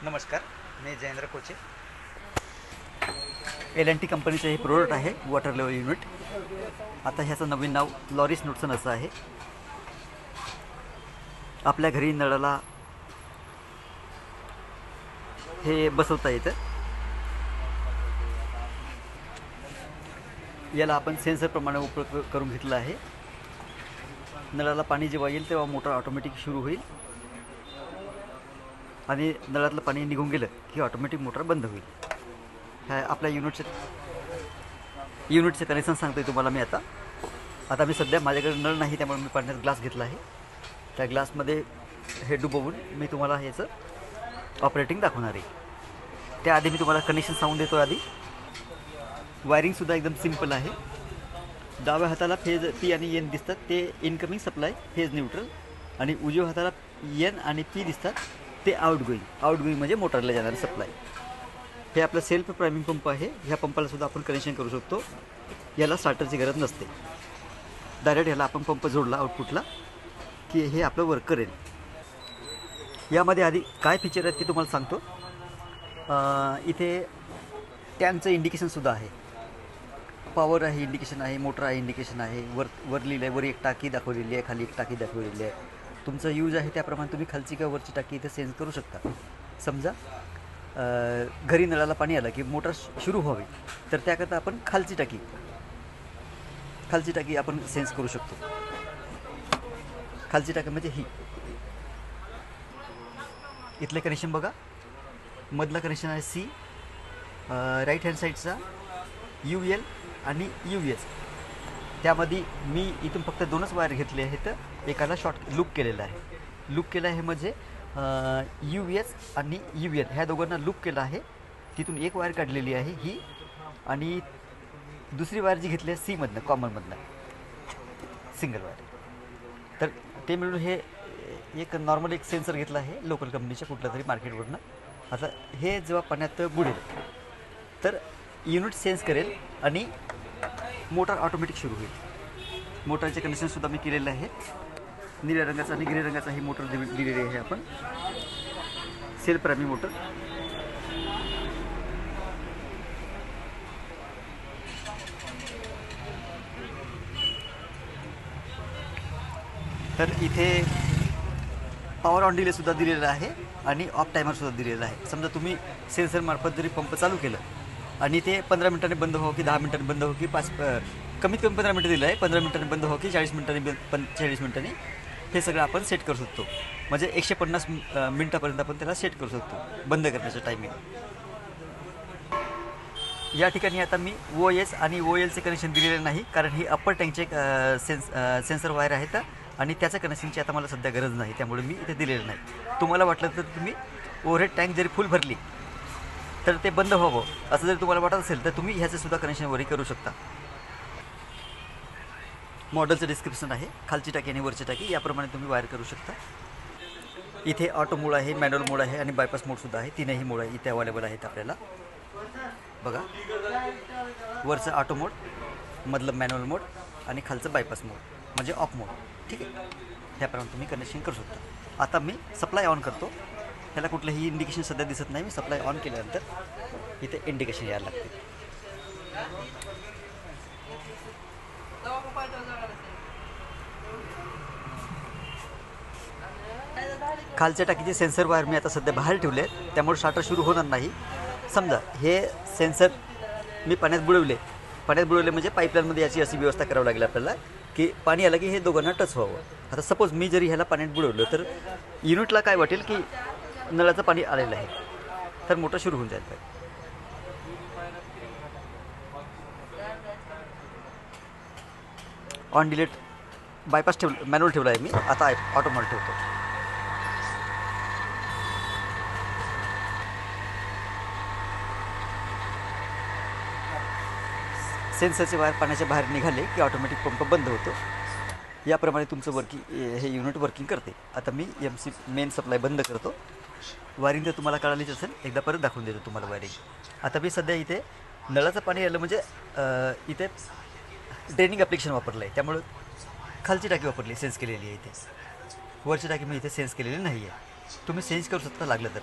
नमस्कार, मी जयेंद्र कोचे. L&T कंपनीचं हे प्रोडक्ट आहे वॉटर लेवल युनिट. आता ह्याचं नवीन नाव लॉरिस नोटसन असं आहे. आपल्या घरी नळाला हे बसवता येतं. याला आपण सेन्सरप्रमाणे उपयोग करून घेतला आहे. नळाला पाणी जेव्हा येईल तेव्हा मोटर ऑटोमॅटिक सुरू होईल आणि नळातलं पाणी निघून गेलं की ऑटोमॅटिक मोटर बंद होईल. ह्या आपल्या युनिटचं कनेक्शन सांगतो आहे तुम्हाला मी. आता मी सध्या माझ्याकडे नळ नाही, त्यामुळे मी पाण्याचा ग्लास घेतला आहे. त्या ग्लासमध्ये हे डुबवून मी तुम्हाला ह्याचं ऑपरेटिंग दाखवणार आहे. त्याआधी मी तुम्हाला कनेक्शन सांगून देतो. आधी वायरिंगसुद्धा एकदम सिंपल आहे. डाव्या हाताला फेज पी आणि एन दिसतात, ते इनकमिंग सप्लाय फेज न्यूट्रल, आणि उजव्या हाताला एन आणि पी दिसतात, ते आउटगोईंग म्हणजे मोटरला जाणारे सप्लाय. हे आपलं सेल्फ प्रायमिंग पंप आहे. ह्या पंपाला सुद्धा आपण कनेक्शन करू शकतो. याला स्टार्टरची गरज नसते. डायरेक्ट ह्याला आपण पंप जोडला आउटपुटला की हे आपलं वर्क करेल. यामध्ये आधी काय फीचर आहेत ते तुम्हाला सांगतो. इथे टँकचं इंडिकेशनसुद्धा आहे. पॉवर आहे इंडिकेशन आहे, मोटर आहे इंडिकेशन आहे. वर लिहिलं आहे, वर एक टाकी दाखवलेली आहे, खाली एक टाकी दाखवलेली आहे. तुमचं यूज आहे त्याप्रमाणे तुम्ही खालची किंवा वरची टाकी इथे सेन्स करू शकता. समजा घरी नळाला पाणी आलं की मोटर सुरू व्हावी, तर त्याकरता आपण खालची टाकी आपण सेन्स करू शकतो. खालची टाकी म्हणजे ही. इथलं कनेक्शन बघा. मधलं कनेक्शन आहे सी. राईट हँड साईडचा UL आणि US. त्यामध्ये मी इथून फक्त 2च वायर घेतले आहेत. एकाला शॉर्ट लूप केलेला आहे. लूप केला आहे म्हणजे US आणि UN ह्या दोघांना लूप केला आहे. तिथून एक वायर काढलेली आहे ही, आणि दुसरी वायर जी घेतली आहे सीमधनं, कॉमनमधनं सिंगल वायर. तर ते मिळून हे एक नॉर्मल एक सेन्सर घेतला आहे लोकल कंपनीच्या कुठल्या तरी मार्केटवरनं. आता हे जेव्हा पाण्यात बुडेल तर युनिट सेन्स करेल आणि मोटर ऑटोमॅटिक सुरू होईल. मोटरचे कनेक्शनसुद्धा मी केलेलं आहे. निळ्या रंगाचा आणि ग्रे रंगाचा ही मोटर दिलेली आहे आपण. Self priming motor. तर इथे पॉवर ऑन डिलेसुद्धा दिलेला आहे आणि ऑफ टायमरसुद्धा दिलेला आहे. समजा तुम्ही सेन्सरमार्फत जरी पंप चालू केलं आणि ते 15 मिनिटांनी बंद हो की 10 मिनिटांनी बंद हो की कमीत कमी 15 मिनिटं दिलं आहे, 15 मिनिटांनी बंद हो की 40 मिनिटांनी हे सगळं आपण सेट करू शकतो. म्हणजे 150 मिनिटापर्यंत आपण त्याला सेट करू शकतो बंद करण्याचं टायमिंग. या ठिकाणी आता मी OS आणि OLचे कनेक्शन दिलेले नाही, कारण ही अप्पर टँकचे सेन्सर वायर आहेत आणि त्याचं कनेक्शनची आता मला सध्या गरज नाही, त्यामुळे मी इथे दिलेलं नाही. तुम्हाला वाटलं तर तुम्ही ओव्हरहेड टँक जरी फुल भरली तर ते बंद व्हावं असं जर तुम्हाला वाटत असेल तर तुम्ही ह्याचंसुद्धा कनेक्शन वरही करू शकता. मॉडेलचं डिस्क्रिप्शन आहे. खालची टाकी आणि वरची टाकी याप्रमाणे तुम्ही वायर करू शकता. इथे ऑटो मोड आहे, मॅन्युअल मोड आहे आणि बायपास मोडसुद्धा आहे. तीनही मोड इथे अवेलेबल आहेत आपल्याला. बघा, वरचं ऑटो मोड, मधलं मॅन्युअल मोड आणि खालचं बायपास मोड म्हणजे ऑफ मोड. ठीक आहे, ह्याप्रमाणे तुम्ही कनेक्शन करू शकता. आता मी सप्लाय ऑन करतो. ह्याला कुठलंही इंडिकेशन सध्या दिसत नाही. मी सप्लाय ऑन केल्यानंतर इथे इंडिकेशन यायला लागते. खालच्या टाकीचे सेन्सर वायर मी आता सध्या बाहेर ठेवले, त्यामुळे स्टार्टर सुरू होणार नाही. समजा हे सेन्सर मी पाण्यात बुडवले म्हणजे पाईपलाईनमध्ये याची अशी व्यवस्था करावी लागेल आपल्याला की पाणी आलं की हे दोघांना टच व्हावं. आता सपोज मी जरी ह्याला पाण्यात बुडवलं तर युनिटला काय वाटेल की नळाचं पाणी आलेलं आहे, तर मोटर सुरू होऊन जाईल. ऑन डिलीट बायपास मॅन्युअल ठेवला आहे मी. आता ऑटोमॅटिक ठेवतो. सेन्सरचे वायर पाण्याच्या बाहेर निघाले की ऑटोमॅटिक पंप बंद होतो. याप्रमाणे तुमचं हे युनिट वर्किंग करते. आता मी MC मेन सप्लाय बंद करतो. वायरिंग तर तुम्हाला कळालीच असेल, एकदा परत दाखवून देतो तुम्हाला वायरिंग. आता मी सध्या इथे नळाचं पाणी आलं म्हणजे इथे ड्रेनिंग ॲप्लिकेशन वापरलं आहे, त्यामुळं खालची टाकी वापरली, सेन्स केलेली आहे. इथे वरची टाकी मी इथे सेन्स केलेली नाही आहे. तुम्ही सेन्स करू शकता लागलं तर.